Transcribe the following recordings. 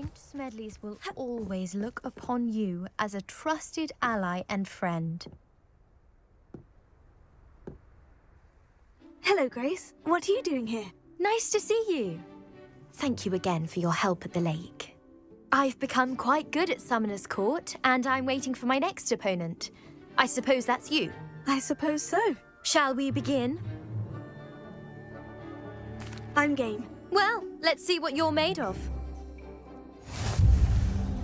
Pinch Smedleys will always look upon you as a trusted ally and friend. Hello, Grace. What are you doing here? Nice to see you. Thank you again for your help at the lake. I've become quite good at Summoner's Court, and I'm waiting for my next opponent. I suppose that's you. I suppose so. Shall we begin? I'm game. Well, let's see what you're made of.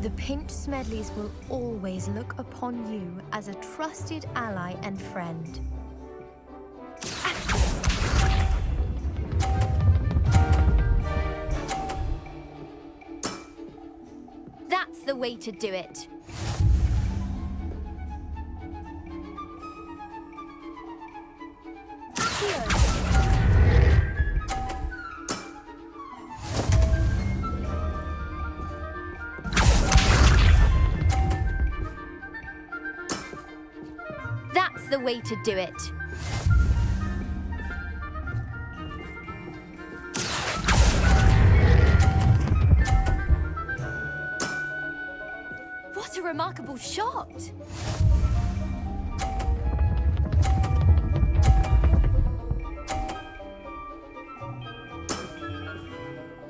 The Pinch Smedleys will always look upon you as a trusted ally and friend. That's the way to do it. That's the way to do it. What a remarkable shot!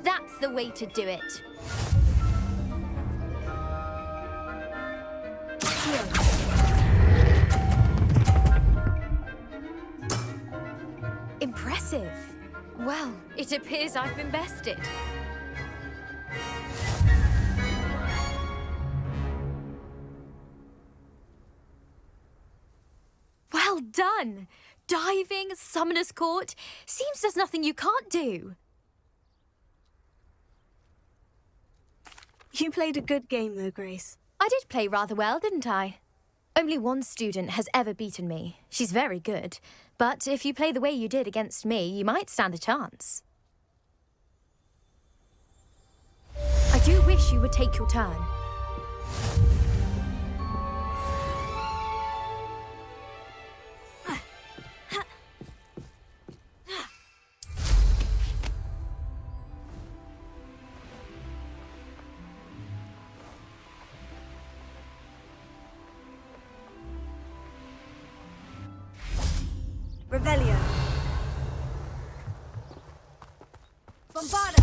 That's the way to do it. Impressive. Well, it appears I've been bested. Well done! Diving, Summoner's Court. Seems there's nothing you can't do. You played a good game, though, Grace. I did play rather well, didn't I? Only one student has ever beaten me. She's very good. But if you play the way you did against me, you might stand a chance. I do wish you would take your turn. Revelio. Bombarda!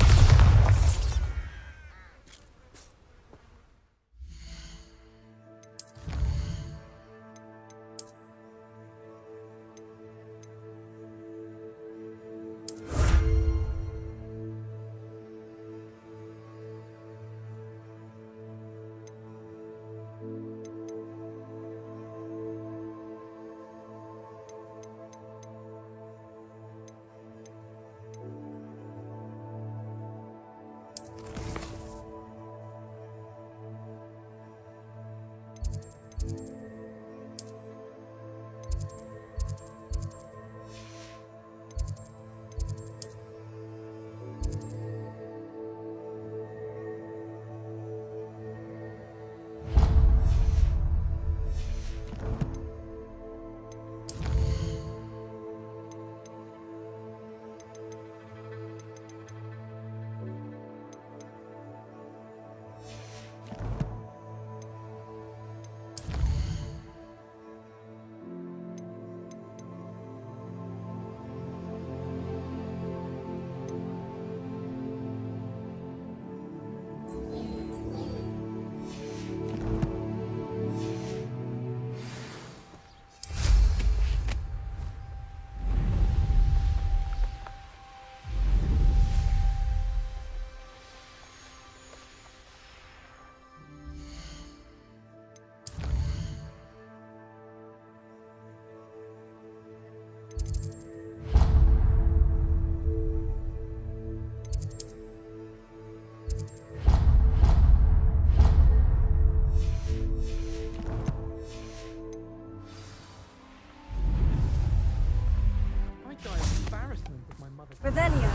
Revelio.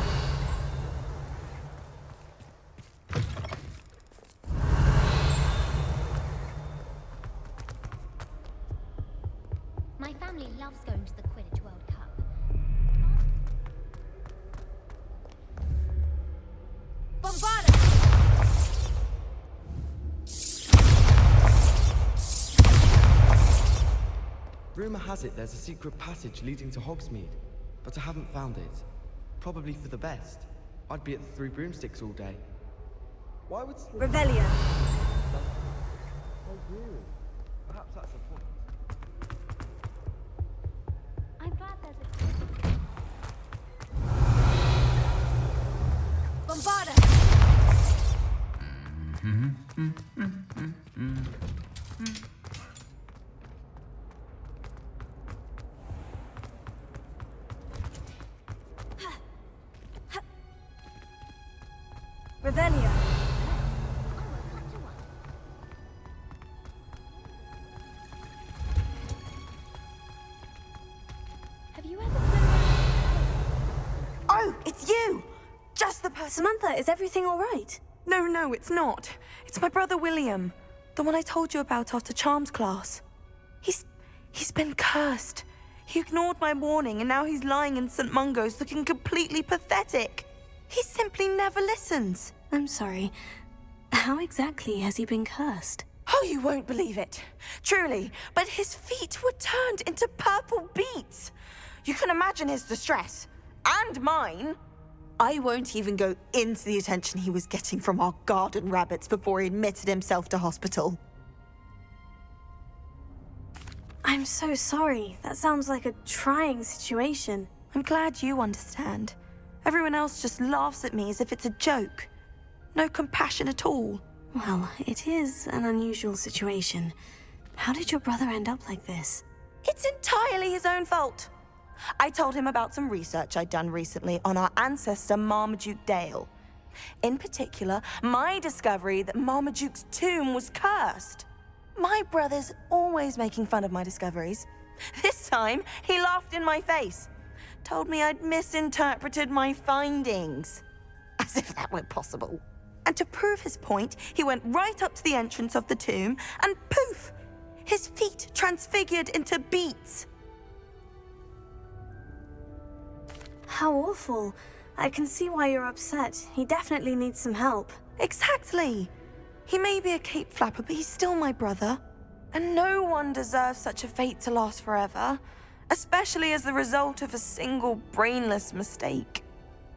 My family loves going to the Quidditch World Cup. Bombarda! Rumour has it there's a secret passage leading to Hogsmeade, but I haven't found it. Probably for the best. I'd be at the Three Broomsticks all day. Why would... Revelio. Oh, really? Perhaps that's the point. I'm glad there's a Bombarda. Revelio. Have you ever Oh, it's you! Just the person. Samantha, is everything all right? No, it's not. It's my brother William, the one I told you about after Charms class. He's been cursed. He ignored my warning and now he's lying in St. Mungo's looking completely pathetic. He simply never listens. I'm sorry. How exactly has he been cursed? Oh, you won't believe it. Truly, but his feet were turned into purple beets. You can imagine his distress. And mine. I won't even go into the attention he was getting from our garden rabbits before he admitted himself to hospital. I'm so sorry. That sounds like a trying situation. I'm glad you understand. Everyone else just laughs at me as if it's a joke. No compassion at all. Well, it is an unusual situation. How did your brother end up like this? It's entirely his own fault. I told him about some research I'd done recently on our ancestor Marmaduke Dale. In particular, my discovery that Marmaduke's tomb was cursed. My brother's always making fun of my discoveries. This time, he laughed in my face. Told me I'd misinterpreted my findings. As if that were possible. And to prove his point, he went right up to the entrance of the tomb and poof! His feet transfigured into beets. How awful. I can see why you're upset. He definitely needs some help. Exactly. He may be a cape flapper, but he's still my brother. And no one deserves such a fate to last forever, especially as the result of a single brainless mistake.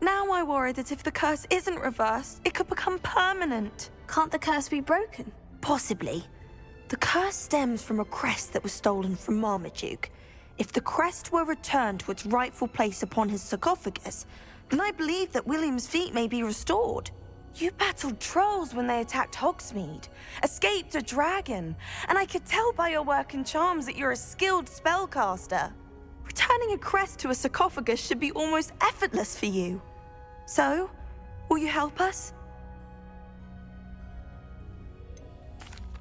Now I worry that if the curse isn't reversed, it could become permanent. Can't the curse be broken? Possibly. The curse stems from a crest that was stolen from Marmaduke. If the crest were returned to its rightful place upon his sarcophagus, then I believe that William's feet may be restored. You battled trolls when they attacked Hogsmeade, escaped a dragon, and I could tell by your work and charms that you're a skilled spellcaster. Returning a crest to a sarcophagus should be almost effortless for you. So, will you help us?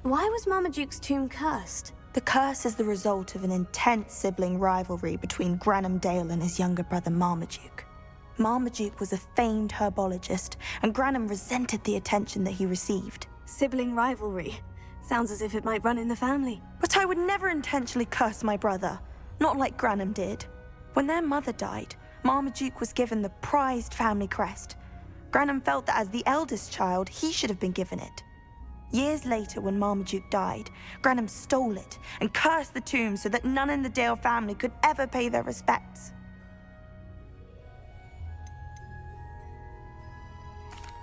Why was Marmaduke's tomb cursed? The curse is the result of an intense sibling rivalry between Granham Dale and his younger brother Marmaduke. Marmaduke was a famed herbologist, and Granham resented the attention that he received. Sibling rivalry. Sounds as if it might run in the family. But I would never intentionally curse my brother, not like Granham did. When their mother died, Marmaduke was given the prized family crest. Granham felt that as the eldest child, he should have been given it. Years later, when Marmaduke died, Granham stole it and cursed the tomb so that none in the Dale family could ever pay their respects.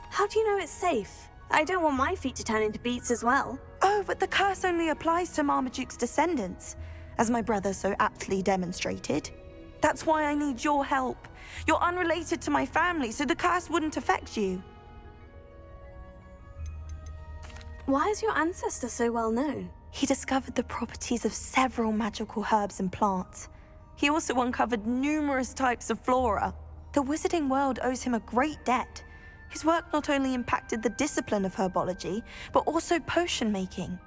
How do you know it's safe? I don't want my feet to turn into beets as well. Oh, but the curse only applies to Marmaduke's descendants, as my brother so aptly demonstrated. That's why I need your help. You're unrelated to my family, so the curse wouldn't affect you. Why is your ancestor so well known? He discovered the properties of several magical herbs and plants. He also uncovered numerous types of flora. The wizarding world owes him a great debt. His work not only impacted the discipline of herbology, but also potion making.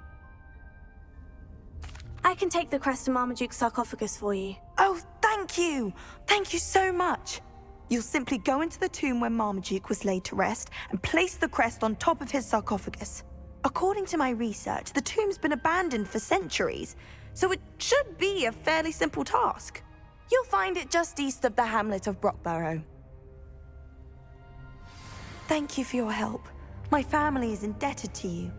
I can take the crest to Marmaduke's sarcophagus for you. Oh, thank you! Thank you so much! You'll simply go into the tomb where Marmaduke was laid to rest and place the crest on top of his sarcophagus. According to my research, the tomb's been abandoned for centuries, so it should be a fairly simple task. You'll find it just east of the hamlet of Brockborough. Thank you for your help. My family is indebted to you.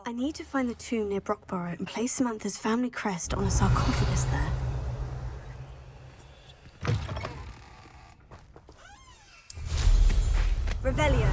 I need to find the tomb near Brockborough and place Samantha's family crest on a sarcophagus there. Revelio.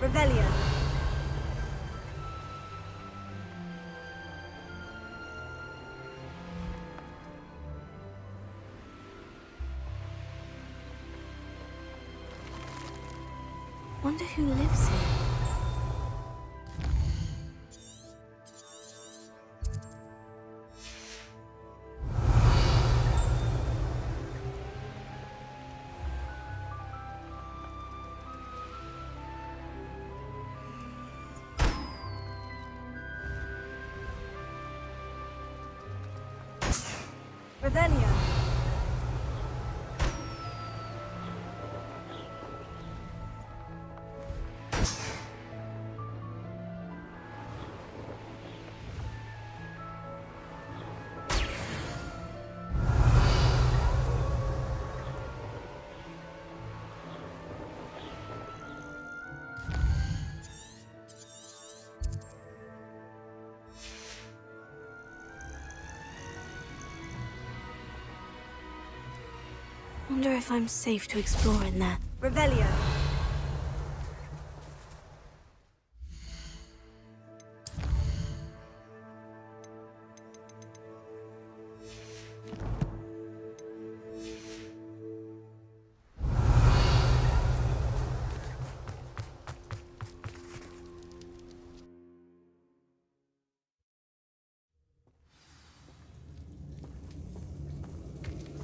Revelio. Wonder who lives here. Revelio. Wonder if I'm safe to explore in there. Revelio.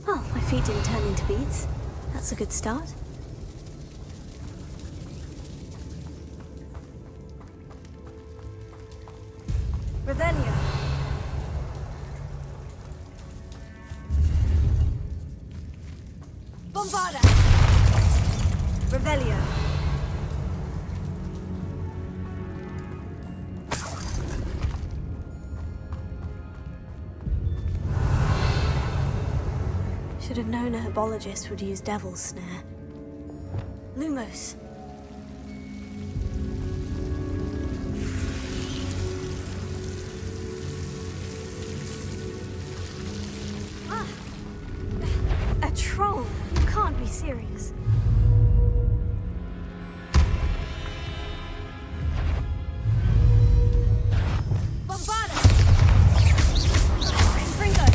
Well, my feet didn't turn into beads. That's a good start. Revelio. Bombarda. Revelio. Should have known a herbologist would use Devil's Snare. Lumos. Ah! A troll! You can't be serious. Bombarda! Springo!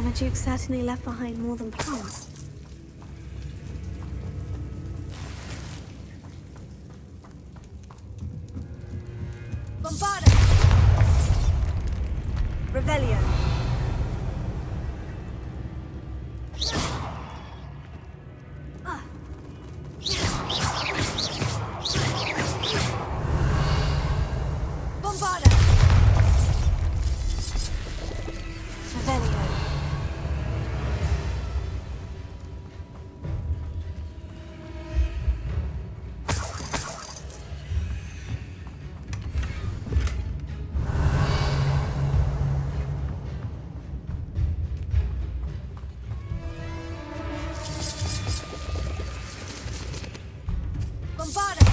Marmaduke certainly left behind more than plants. Bombarda! Revelio! Bombarda! Revelio! Bombarda!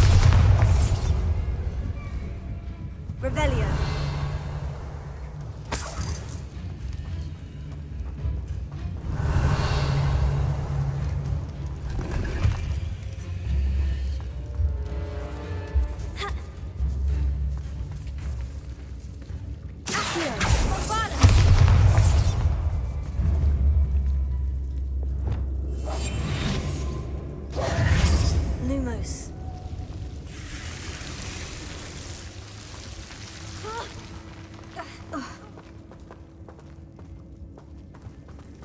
Revelio! Accio! Bombarda! Lumos.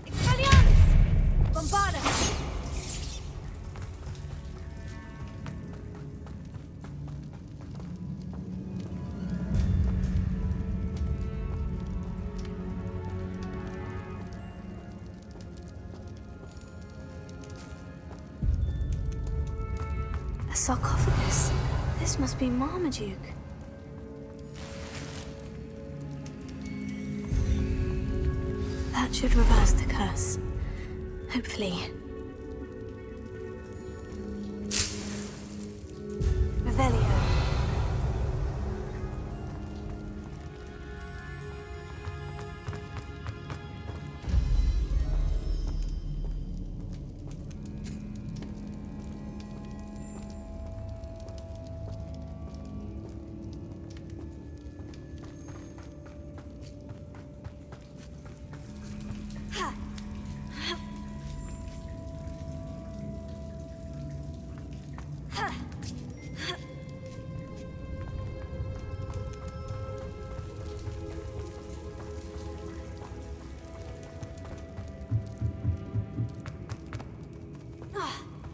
Expelliarmus! Bombarda! A sarcophagus. This must be Marmaduke. That should reverse the curse. Hopefully. Revelio.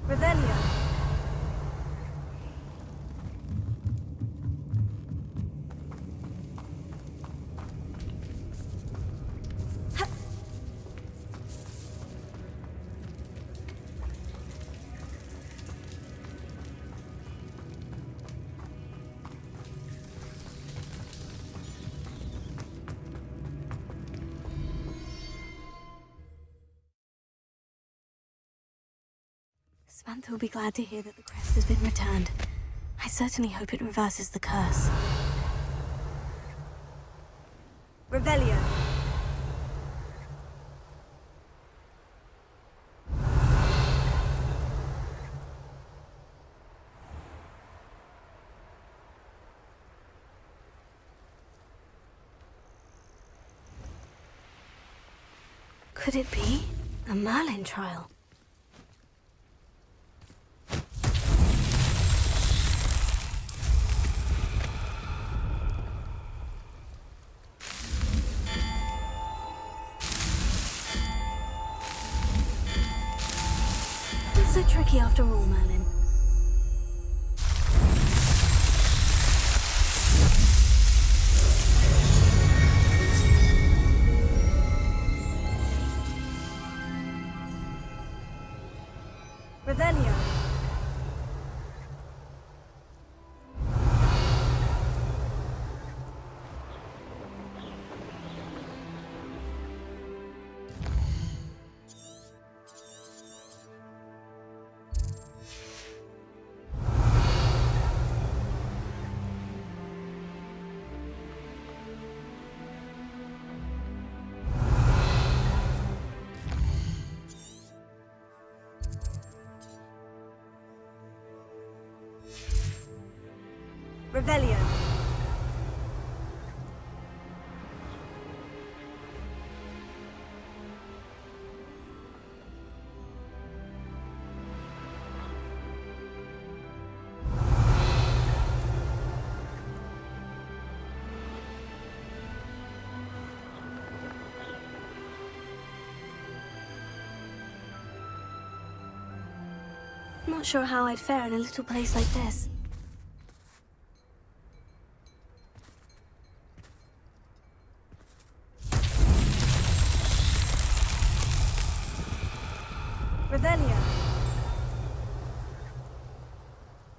Revelio. Samantha will be glad to hear that the crest has been returned. I certainly hope it reverses the curse. Revelio. Could it be a Merlin trial? Not so tricky after all, Merlin. Revelio. Revelio. Not sure how I'd fare in a little place like this. Revelio.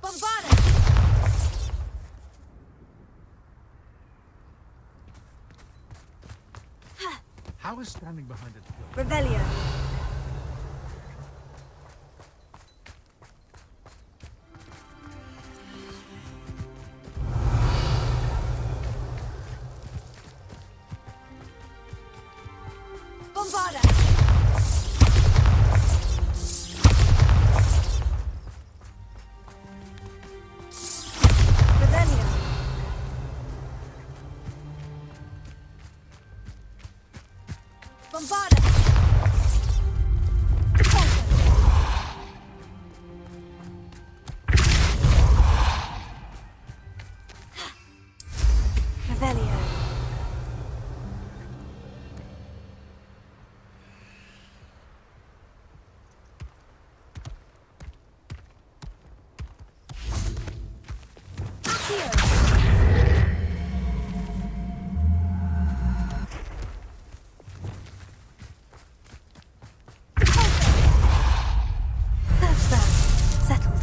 Bombarda. How is standing behind it? Revelio. Bombarda. Revelio. Bombarda. Revelio. That's that. Settled.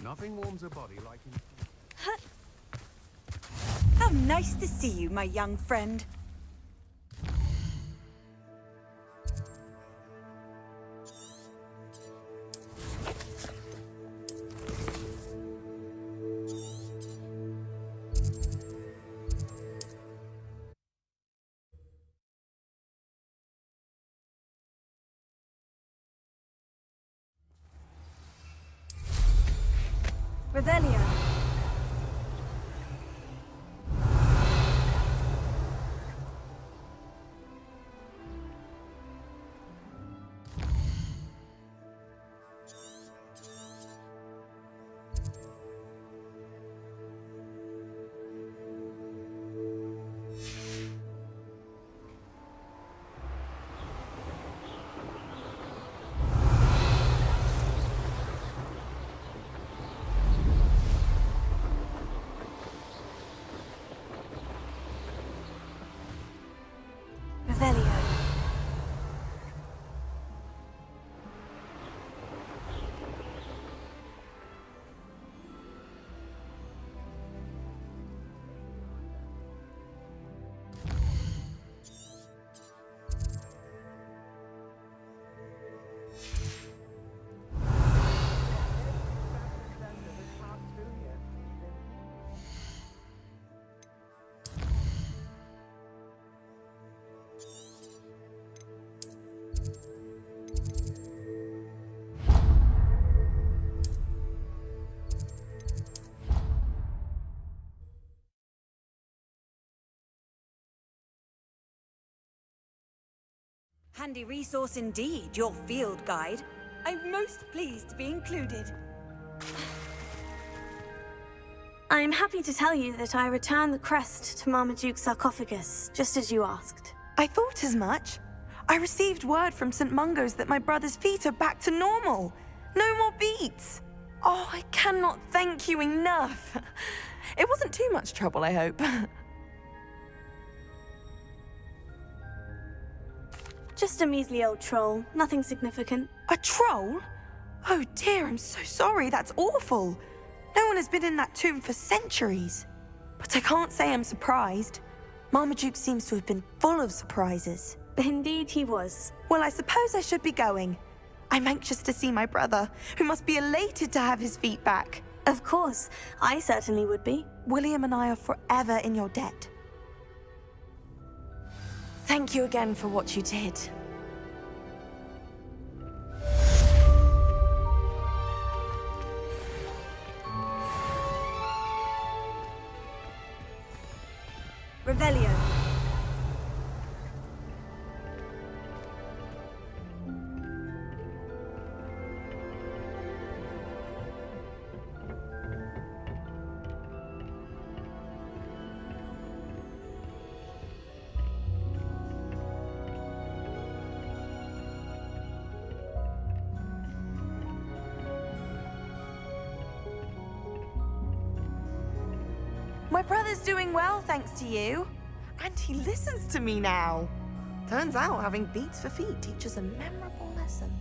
Nothing warms a body like in... How nice to see you, my young friend. Revelio. Revelio. Handy resource indeed, your field guide. I'm most pleased to be included. I'm happy to tell you that I returned the crest to Marmaduke's sarcophagus, just as you asked. I thought as much. I received word from St. Mungo's that my brother's feet are back to normal. No more beats. Oh, I cannot thank you enough. It wasn't too much trouble, I hope. Just a measly old troll, nothing significant. A troll? Oh dear, I'm so sorry. That's awful. No one has been in that tomb for centuries. But I can't say I'm surprised. Marmaduke seems to have been full of surprises. Indeed he was. Well, I suppose I should be going. I'm anxious to see my brother, who must be elated to have his feet back. Of course, I certainly would be. William and I are forever in your debt. Thank you again for what you did. Revelio. brother's doing well, thanks to you. And he listens to me now. Turns out having beats for feet teaches a memorable lesson.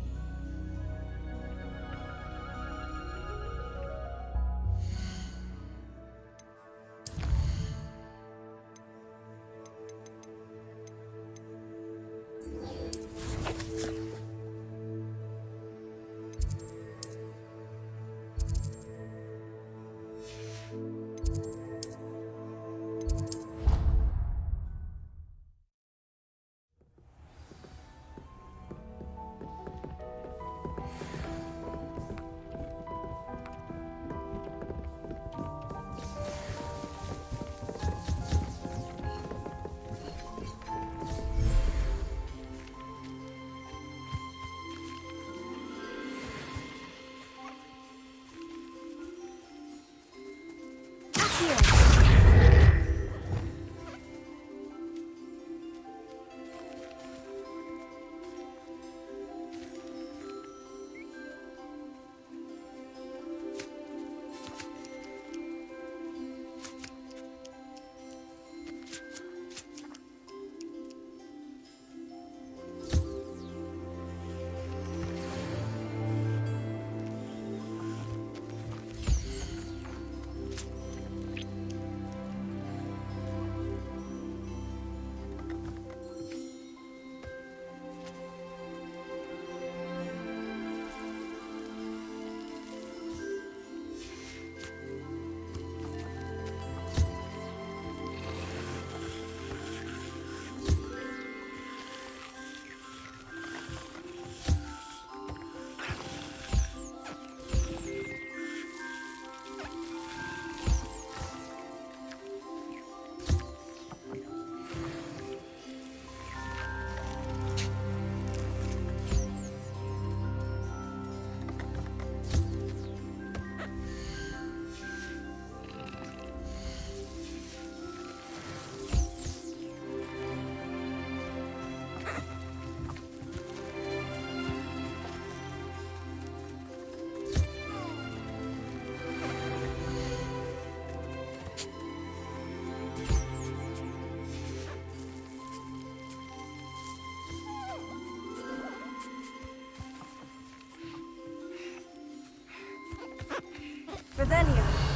Revelio.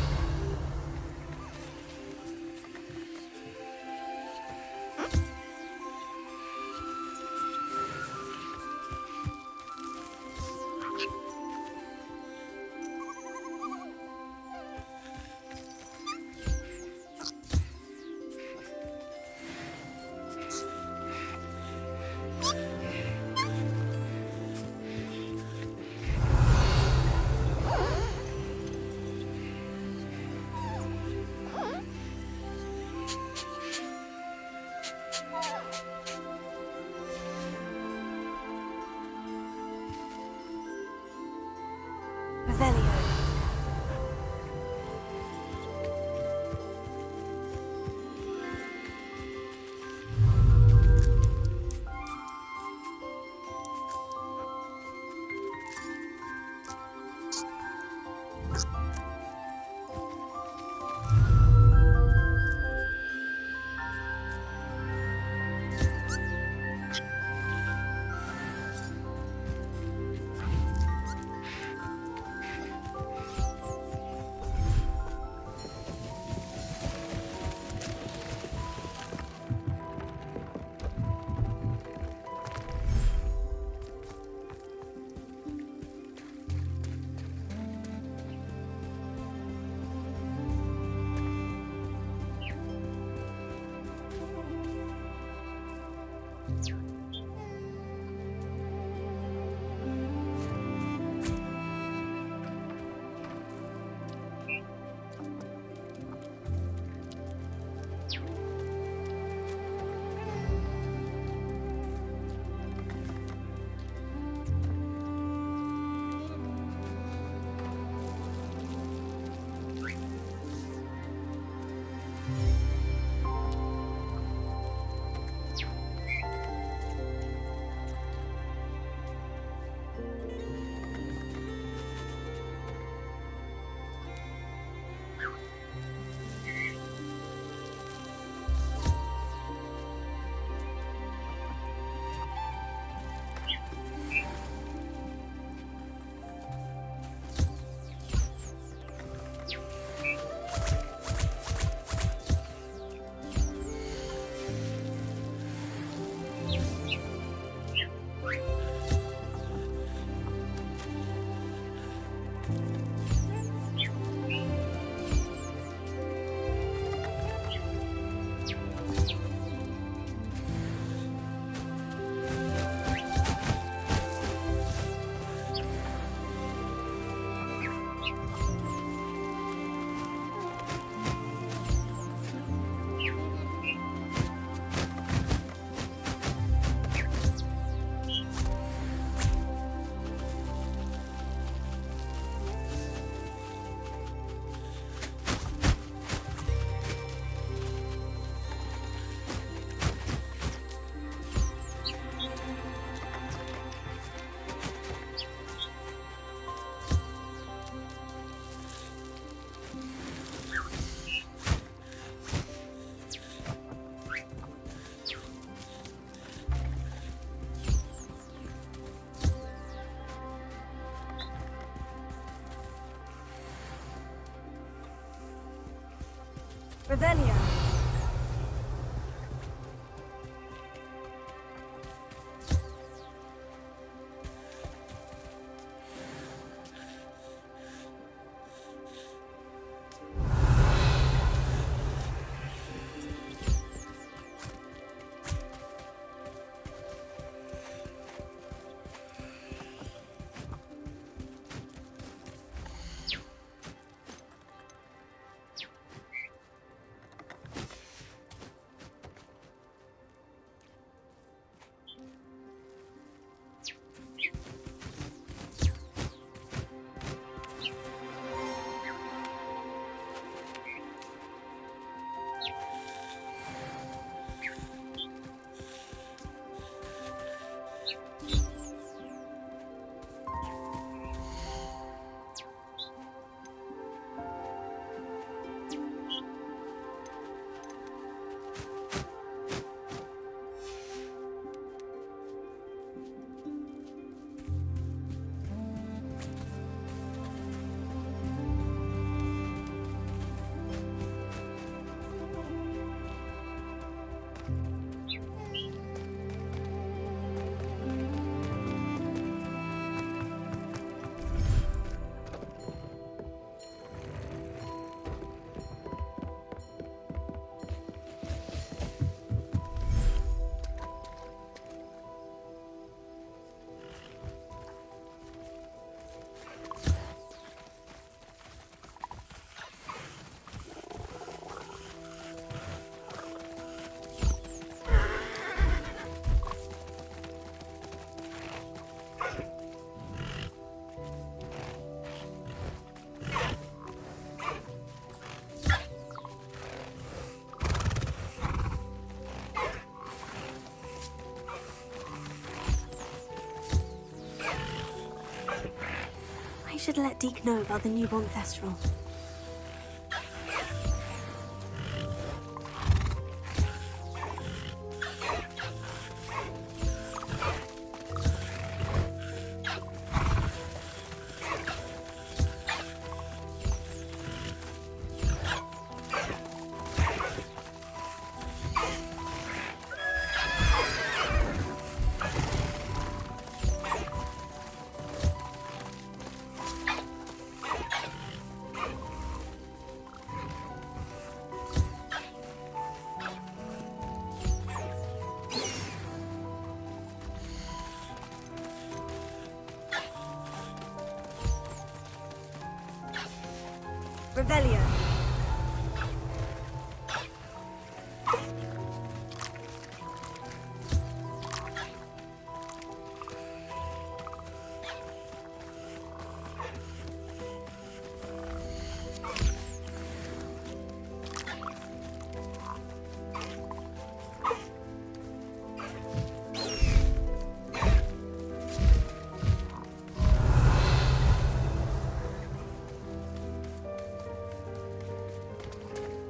Revelio. I should let Deke know about the newborn Thestral. Revelio.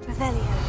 Revelio.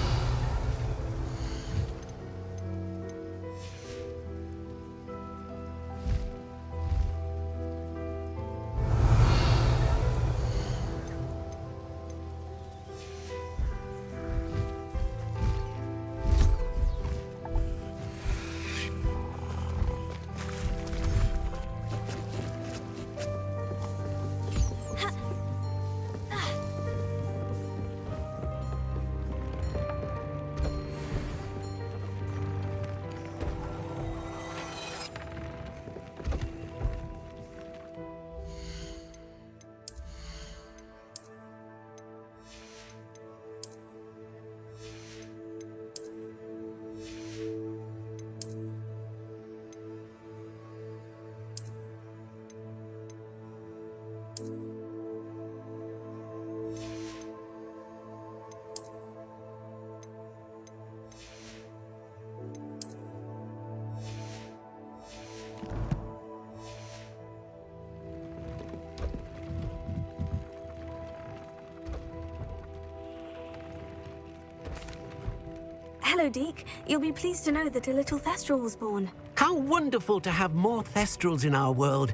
Hello, Deke. You'll be pleased to know that a little Thestral was born. How wonderful to have more Thestrals in our world.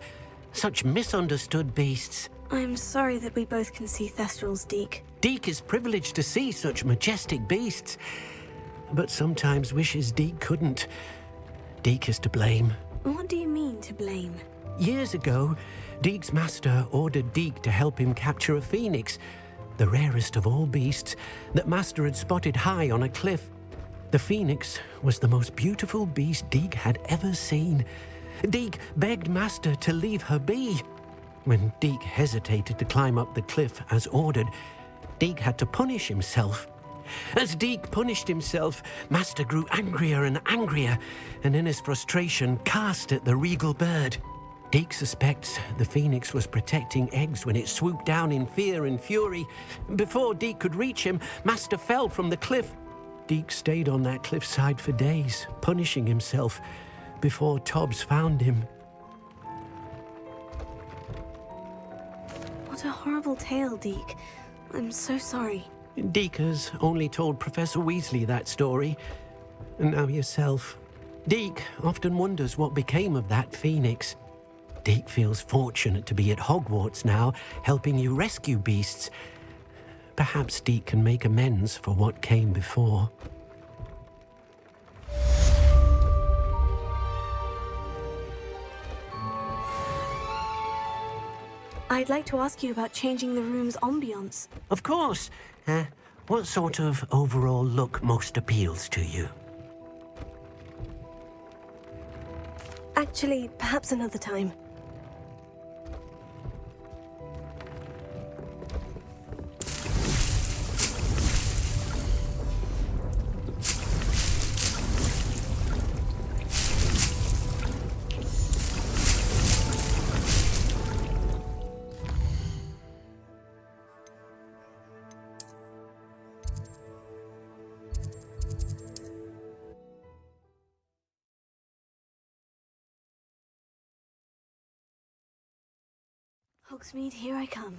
Such misunderstood beasts. I'm sorry that we both can see Thestrals, Deke. Deke is privileged to see such majestic beasts, but sometimes wishes Deke couldn't. Deke is to blame. What do you mean, to blame? Years ago, Deke's master ordered Deke to help him capture a phoenix, the rarest of all beasts, that master had spotted high on a cliff. The phoenix was the most beautiful beast Deke had ever seen. Deke begged master to leave her be. When Deke hesitated to climb up the cliff as ordered, Deke had to punish himself. As Deke punished himself, master grew angrier and angrier, and in his frustration cast at the regal bird. Deke suspects the phoenix was protecting eggs when it swooped down in fear and fury. Before Deke could reach him, master fell from the cliff. Deke stayed on that cliffside for days, punishing himself, before Tobbs found him. What a horrible tale, Deke. I'm so sorry. Deke has only told Professor Weasley that story, and now yourself. Deke often wonders what became of that phoenix. Deke feels fortunate to be at Hogwarts now, helping you rescue beasts. Perhaps Deke can make amends for what came before. I'd like to ask you about changing the room's ambience. Of course. What sort of overall look most appeals to you? Actually, perhaps another time. Hogsmeade, here I come.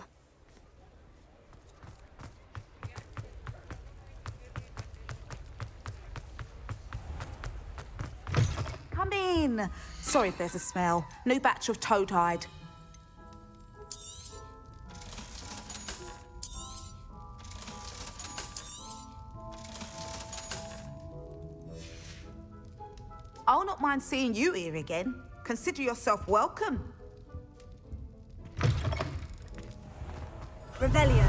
Come in. Sorry if there's a smell. New batch of toad-hide. I'll not mind seeing you here again. Consider yourself welcome. Revelio.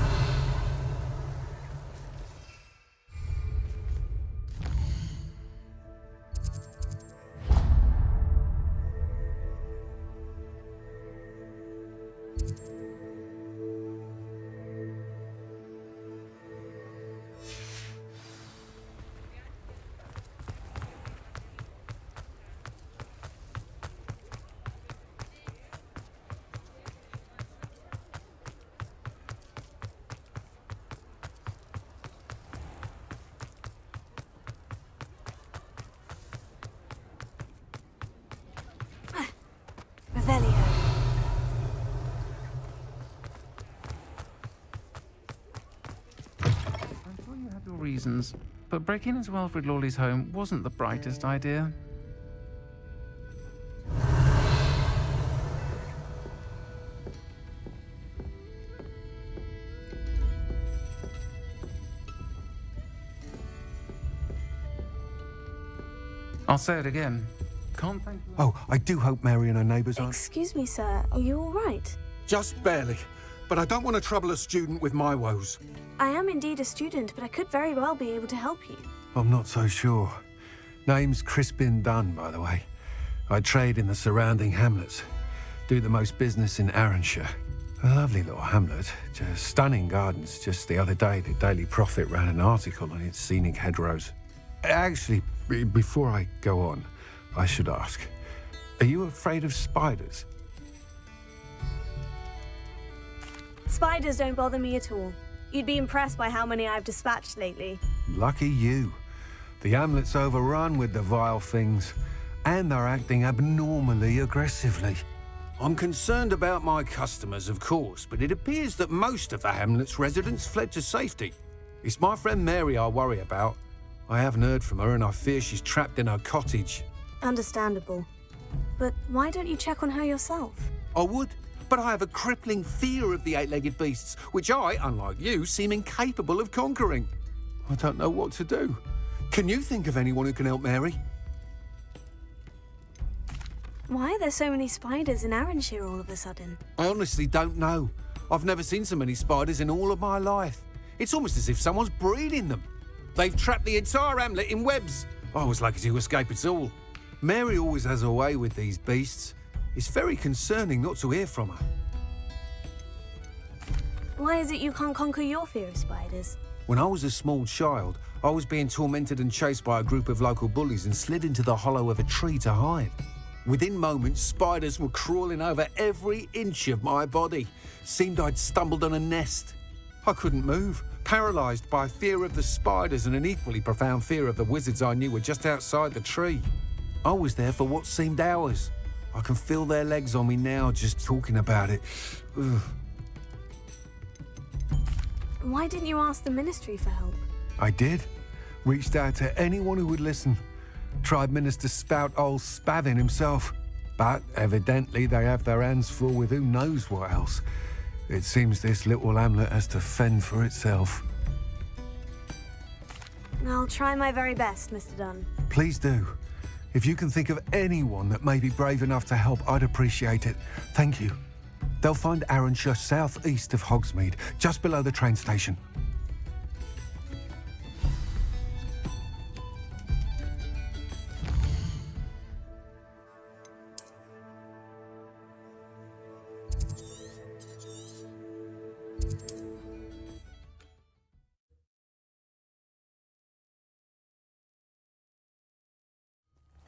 Revelio. I'm sure you had your reasons, but breaking into Wilfred Lawley's home wasn't the brightest idea. I'll say it again. Can't thank you. Oh, I do hope Mary and her neighbours aren't... Excuse me, sir. Are you all right? Just barely. But I don't want to trouble a student with my woes. I am indeed a student, but I could very well be able to help you. I'm not so sure. Name's Crispin Dunn, by the way. I trade in the surrounding hamlets. Do the most business in Arranshire. A lovely little hamlet. Just stunning gardens. Just the other day, the Daily Prophet ran an article on its scenic hedgerows. Actually, before I go on, I should ask, are you afraid of spiders? Spiders don't bother me at all. You'd be impressed by how many I've dispatched lately. Lucky you. The hamlet's overrun with the vile things, and they're acting abnormally aggressively. I'm concerned about my customers, of course, but it appears that most of the hamlet's residents fled to safety. It's my friend Mary I worry about. I haven't heard from her, and I fear she's trapped in her cottage. Understandable. But why don't you check on her yourself? I would, but I have a crippling fear of the eight-legged beasts, which I, unlike you, seem incapable of conquering. I don't know what to do. Can you think of anyone who can help Mary? Why are there so many spiders in Arranshire all of a sudden? I honestly don't know. I've never seen so many spiders in all of my life. It's almost as if someone's breeding them. They've trapped the entire hamlet in webs. I was lucky to escape it all. Mary always has a way with these beasts. It's very concerning not to hear from her. Why is it you can't conquer your fear of spiders? When I was a small child, I was being tormented and chased by a group of local bullies and slid into the hollow of a tree to hide. Within moments, spiders were crawling over every inch of my body. Seemed I'd stumbled on a nest. I couldn't move, paralysed by fear of the spiders and an equally profound fear of the wizards I knew were just outside the tree. I was there for what seemed hours. I can feel their legs on me now just talking about it. Ugh. Why didn't you ask the ministry for help? I did. Reached out to anyone who would listen. Tried Minister Spout old Spavin himself. But evidently they have their hands full with who knows what else. It seems this little hamlet has to fend for itself. I'll try my very best, Mr. Dunn. Please do. If you can think of anyone that may be brave enough to help, I'd appreciate it. Thank you. They'll find Arranshire southeast of Hogsmeade, just below the train station.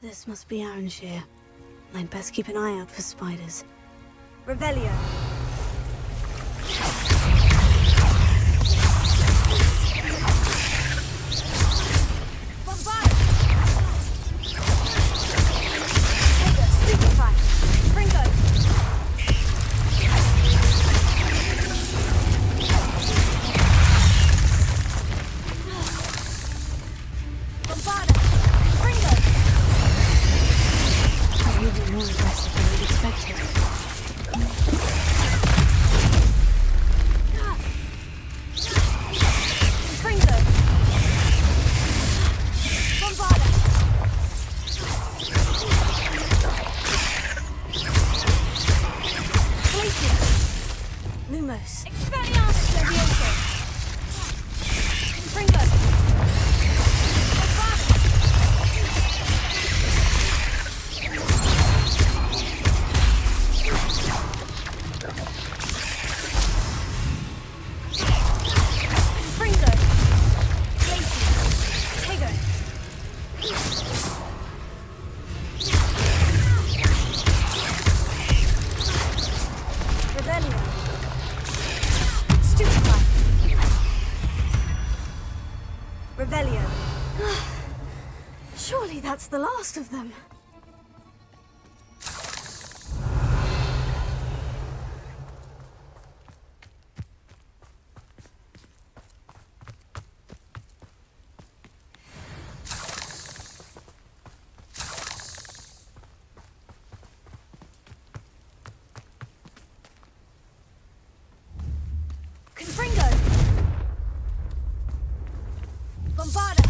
This must be Arranshire. I'd best keep an eye out for spiders. Revelio. Bombard! Stupefy! Springo! Bombard! Springo! Even more aggressive than we'd expected. Springo! Bombarda! Glacius! Lumos! Expelliarmus Levioso! Springo! Bombarda! Springo! Glacius! Tego! Revelio! Stupefy! Revelio! Surely that's the last of them. Confringo! Bombarda!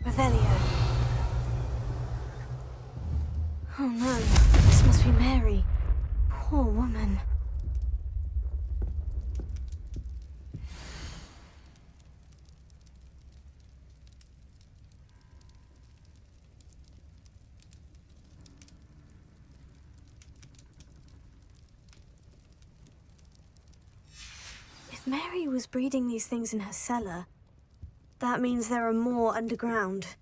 Revelio. Oh no, this must be Mary. Poor woman. If Mary was breeding these things in her cellar, that means there are more underground.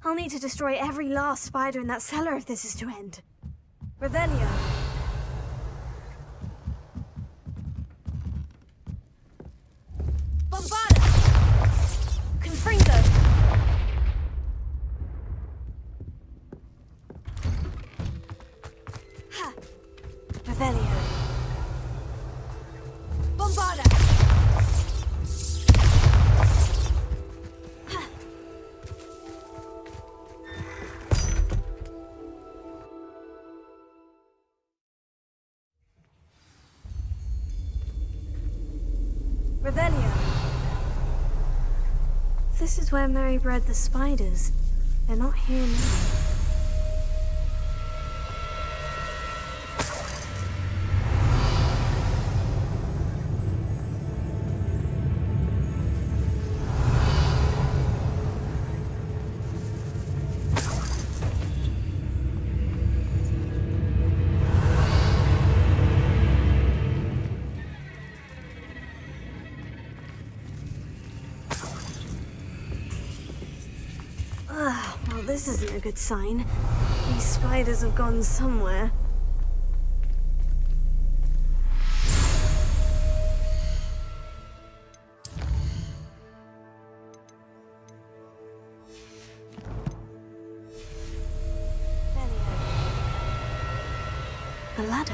I'll need to destroy every last spider in that cellar if this is to end. Revelio. Bombarda! Confringo! Ha! Revelio. Bombarda! Ha! This is where Mary bred the spiders. They're not here now. Well, this isn't a good sign. These spiders have gone somewhere. A ladder.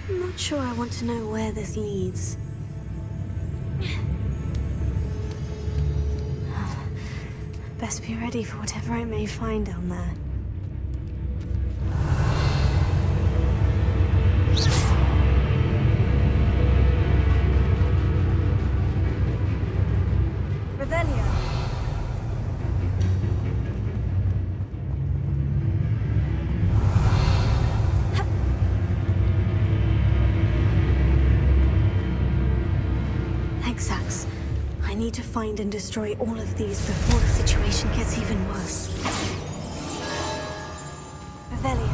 I'm not sure I want to know where this leads. Best be ready for whatever I may find down there. Revelio. Exacts. I need to find and destroy all of these before the situation gets even worse. Revelio.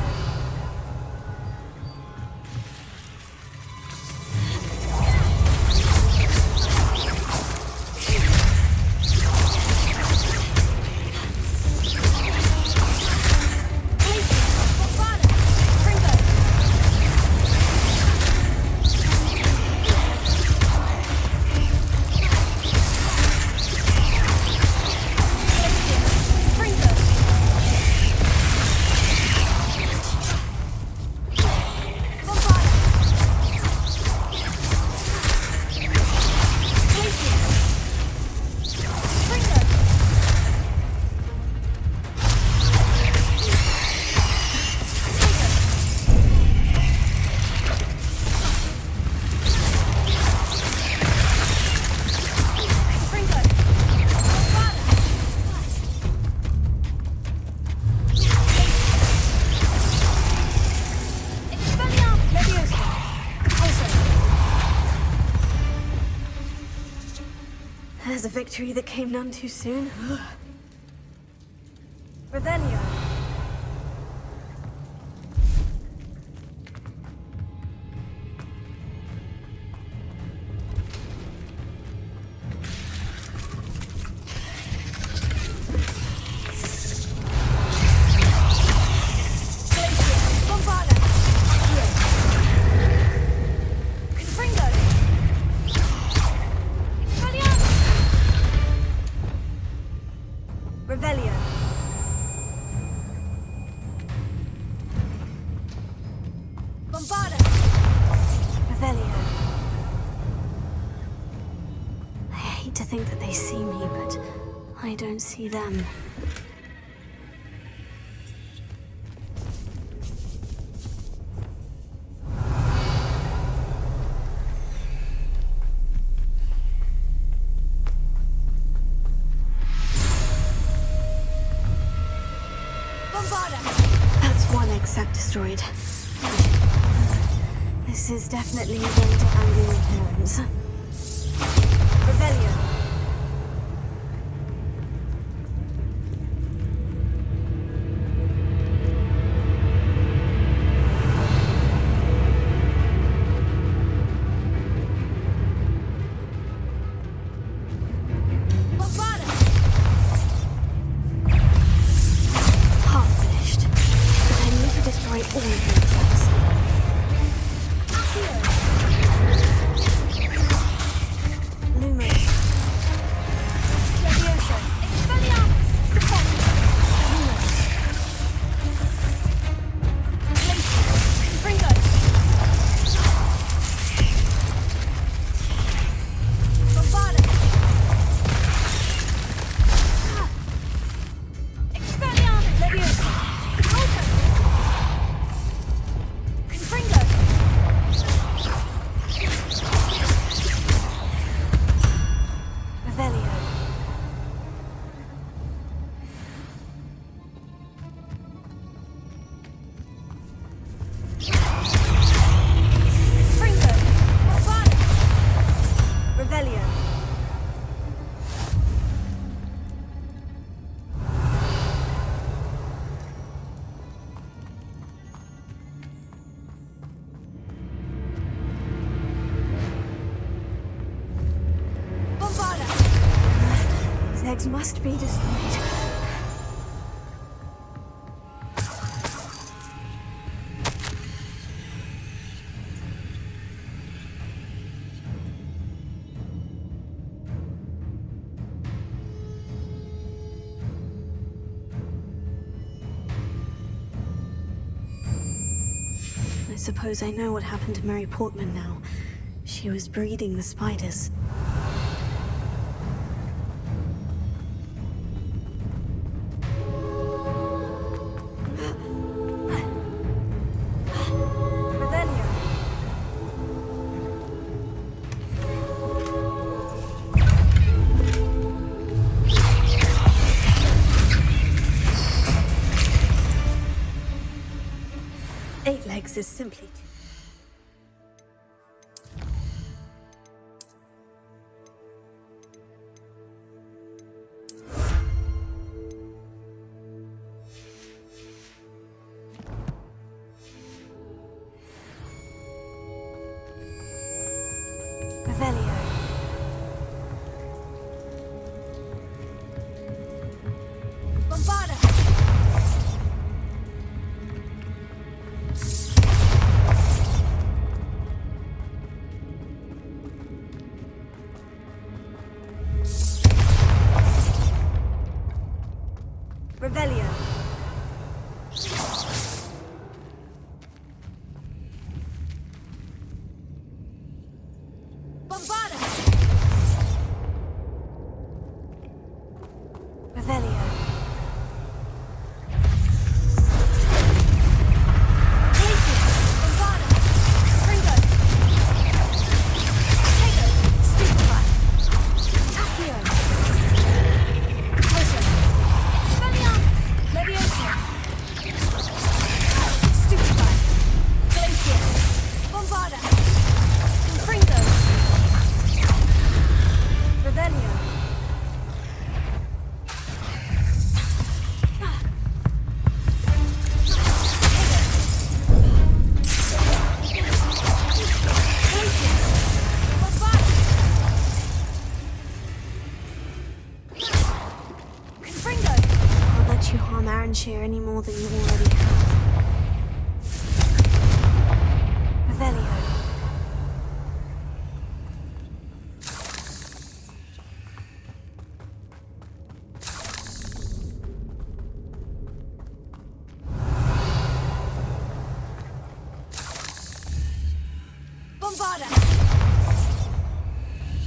There's a victory that came none too soon. Revelio. Revelio. Bombarda. Revelio. I hate to think that they see me, but I don't see them. That's one exact destroyed. This is definitely going to handle your hands. Revelio. All of them. legs must be destroyed. I suppose I know what happened to Mary Portman now. She was breeding the spiders. Is simply share any more than you already have. Revelio. Bombarda!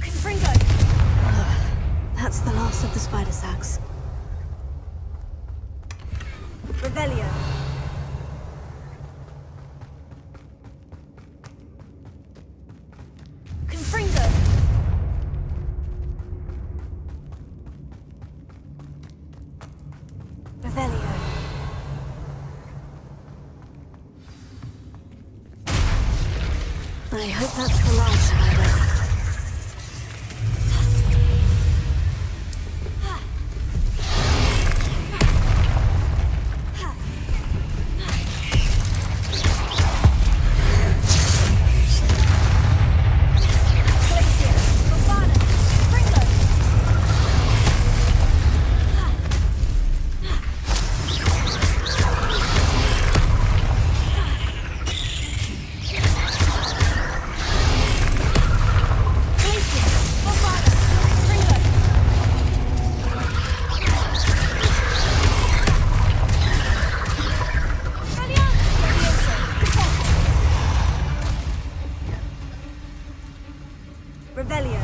Confringo! That's the last of the spider sacks. Revelio. Confringo. Revelio. I hope that's the last spider. Revelio.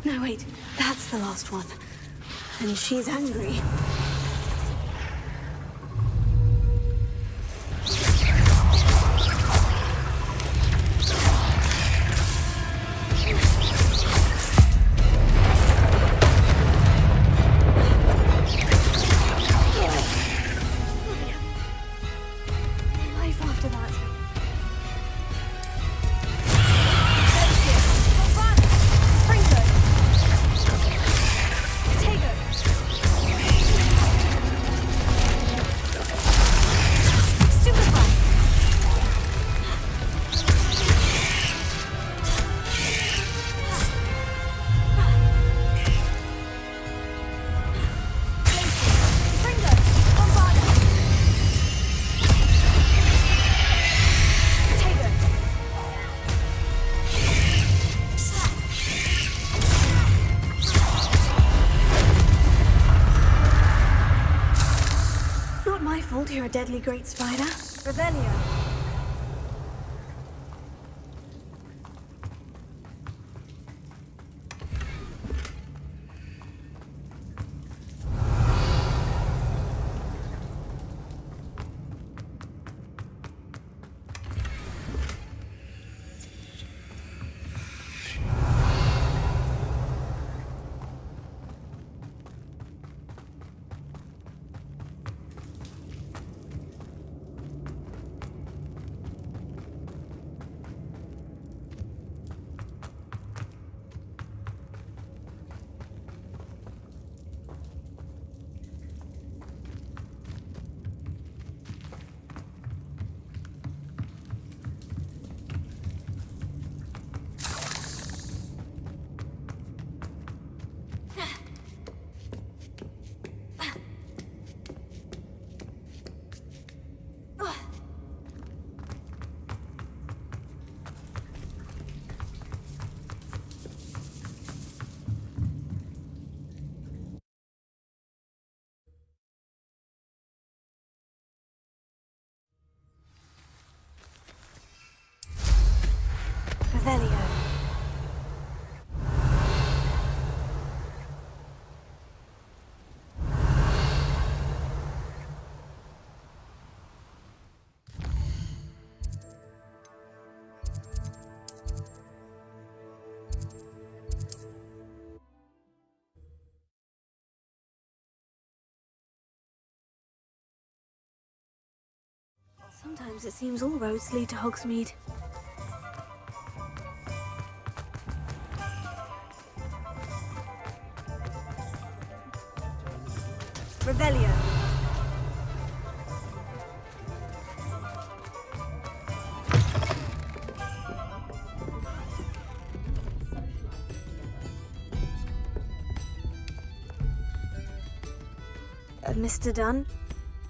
No, wait. That's the last one. And she's angry. deadly great spider? Revelio. Revelio. Sometimes it seems all roads lead to Hogsmeade. Revelio. Mr. Dunn,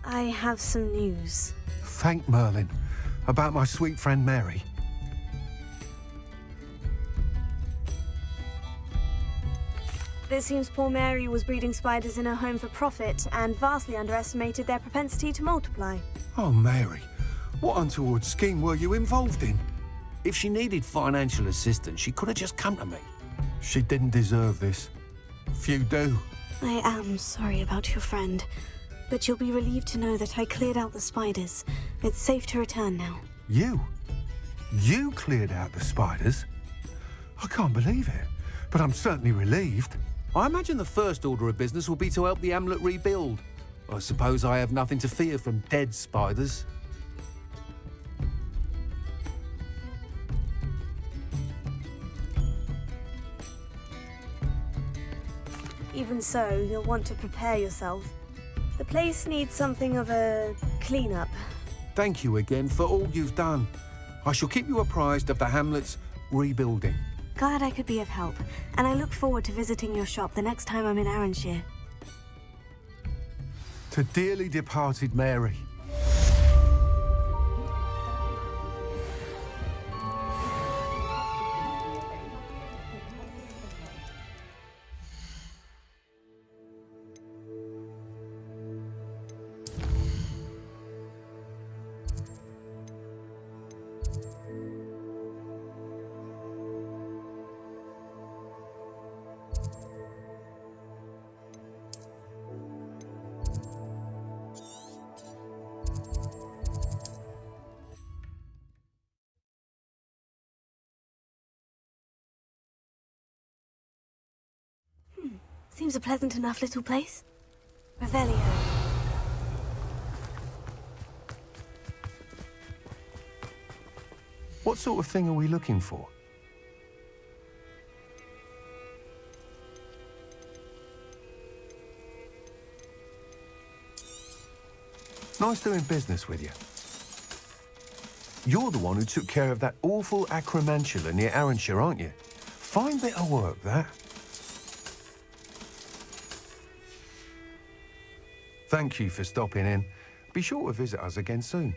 I have some news. Thank Merlin. About my sweet friend Mary. It seems poor Mary was breeding spiders in her home for profit and vastly underestimated their propensity to multiply. Oh, Mary, what untoward scheme were you involved in? If she needed financial assistance, she could have just come to me. She didn't deserve this. Few do. I am sorry about your friend, but you'll be relieved to know that I cleared out the spiders. It's safe to return now. You? You cleared out the spiders? I can't believe it, but I'm certainly relieved. I imagine the first order of business will be to help the amulet rebuild. I suppose I have nothing to fear from dead spiders. Even so, you'll want to prepare yourself. The place needs something of a clean-up. Thank you again for all you've done. I shall keep you apprised of the hamlet's rebuilding. Glad I could be of help, and I look forward to visiting your shop the next time I'm in Arranshire. To dearly departed Mary. Seems a pleasant enough little place. Revelio. What sort of thing are we looking for? Nice doing business with you. You're the one who took care of that awful acromantula near Arranshire, aren't you? Fine bit of work, that. Thank you for stopping in. Be sure to visit us again soon.